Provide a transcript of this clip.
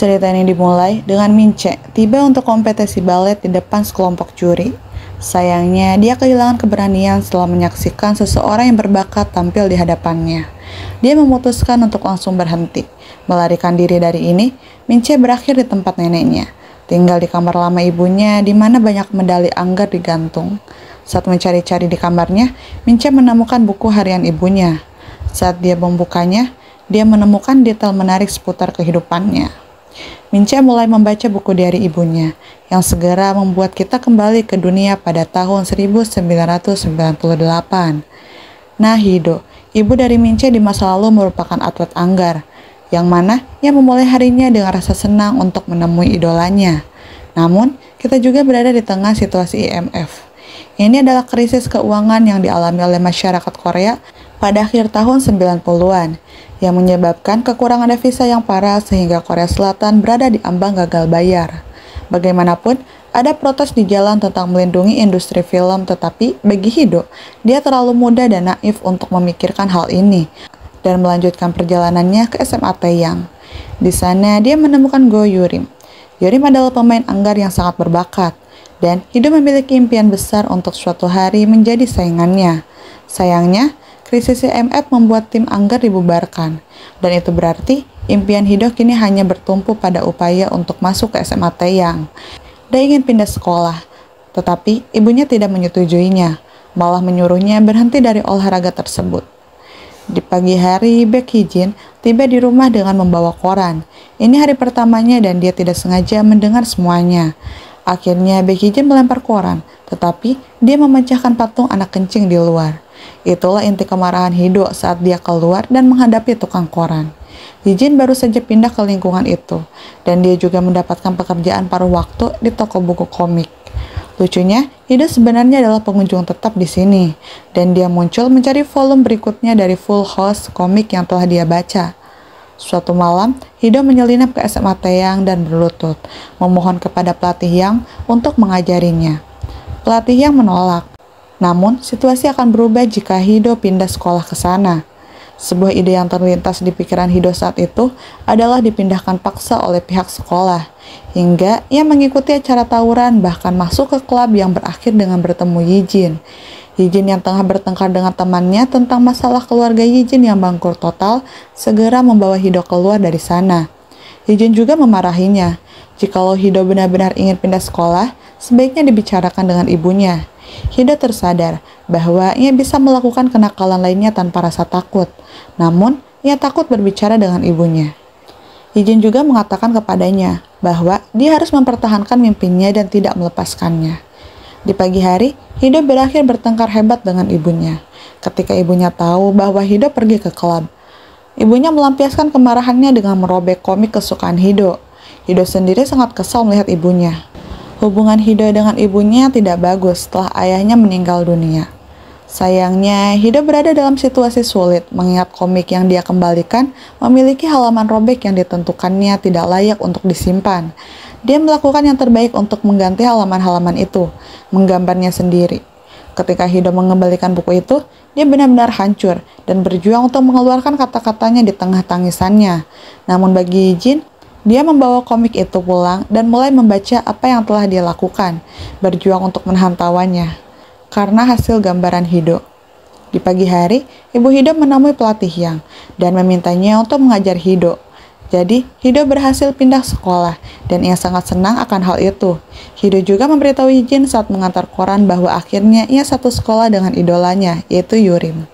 Cerita ini dimulai dengan Mince tiba untuk kompetisi balet di depan sekelompok juri. Sayangnya, dia kehilangan keberanian setelah menyaksikan seseorang yang berbakat tampil di hadapannya. Dia memutuskan untuk langsung berhenti. Melarikan diri dari ini, Mince berakhir di tempat neneknya, tinggal di kamar lama ibunya di mana banyak medali anggar digantung. Saat mencari-cari di kamarnya, Mince menemukan buku harian ibunya. Saat dia membukanya, dia menemukan detail menarik seputar kehidupannya. Mince mulai membaca buku diari ibunya, yang segera membuat kita kembali ke dunia pada tahun 1998. Nah, Hido, ibu dari Mince di masa lalu merupakan atlet anggar, yang mana ia memulai harinya dengan rasa senang untuk menemui idolanya. Namun, kita juga berada di tengah situasi IMF. Ini adalah krisis keuangan yang dialami oleh masyarakat Korea pada akhir tahun 90-an, yang menyebabkan kekurangan devisa yang parah sehingga Korea Selatan berada di ambang gagal bayar. Bagaimanapun, ada protes di jalan tentang melindungi industri film, tetapi bagi Hido, dia terlalu muda dan naif untuk memikirkan hal ini, dan melanjutkan perjalanannya ke SMA Taeyang. Di sana, dia menemukan Go Yurim. Yurim adalah pemain anggar yang sangat berbakat, dan Hido memiliki impian besar untuk suatu hari menjadi saingannya. Sayangnya, krisis IMF membuat tim anggar dibubarkan, dan itu berarti impian Hido kini hanya bertumpu pada upaya untuk masuk ke SMA Taeyang. Dia ingin pindah sekolah, tetapi ibunya tidak menyetujuinya, malah menyuruhnya berhenti dari olahraga tersebut. Di pagi hari, Baek Hee-jin tiba di rumah dengan membawa koran. Ini hari pertamanya dan dia tidak sengaja mendengar semuanya. Akhirnya Baek Hee-jin melempar koran, tetapi dia memecahkan patung anak kencing di luar. Itulah inti kemarahan Hido saat dia keluar dan menghadapi tukang koran. Hee-jin baru saja pindah ke lingkungan itu, dan dia juga mendapatkan pekerjaan paruh waktu di toko buku komik. Lucunya, Hido sebenarnya adalah pengunjung tetap di sini, dan dia muncul mencari volume berikutnya dari Full House komik yang telah dia baca. Suatu malam, Hido menyelinap ke SMA Taeyang dan berlutut, memohon kepada pelatih Yang untuk mengajarinya. Pelatih Yang menolak. Namun, situasi akan berubah jika Hido pindah sekolah ke sana. Sebuah ide yang terlintas di pikiran Hido saat itu adalah dipindahkan paksa oleh pihak sekolah, hingga ia mengikuti acara tawuran bahkan masuk ke klub yang berakhir dengan bertemu Yijin. Yijin yang tengah bertengkar dengan temannya tentang masalah keluarga Yijin yang bangkrut total segera membawa Hido keluar dari sana. Yijin juga memarahinya. Jikalau Hido benar-benar ingin pindah sekolah, sebaiknya dibicarakan dengan ibunya. Hido tersadar bahwa ia bisa melakukan kenakalan lainnya tanpa rasa takut. Namun, ia takut berbicara dengan ibunya. Yijin juga mengatakan kepadanya bahwa dia harus mempertahankan mimpinya dan tidak melepaskannya. Di pagi hari, Hido berakhir bertengkar hebat dengan ibunya. Ketika ibunya tahu bahwa Hido pergi ke klub, ibunya melampiaskan kemarahannya dengan merobek komik kesukaan Hido. Hido sendiri sangat kesal melihat ibunya. Hubungan Hido dengan ibunya tidak bagus setelah ayahnya meninggal dunia. Sayangnya, Hido berada dalam situasi sulit mengingat komik yang dia kembalikan memiliki halaman robek yang ditentukannya tidak layak untuk disimpan. Dia melakukan yang terbaik untuk mengganti halaman-halaman itu, menggambarnya sendiri. Ketika Hido mengembalikan buku itu, dia benar-benar hancur dan berjuang untuk mengeluarkan kata-katanya di tengah tangisannya. Namun bagi Jin, dia membawa komik itu pulang dan mulai membaca apa yang telah dia lakukan, berjuang untuk menahan tawanya, karena hasil gambaran Hido. Di pagi hari, ibu Hido menemui pelatih Yang dan memintanya untuk mengajar Hido. Jadi, Hido berhasil pindah sekolah dan ia sangat senang akan hal itu. Hido juga memberitahu Jin saat mengantar koran bahwa akhirnya ia satu sekolah dengan idolanya, yaitu Yurim.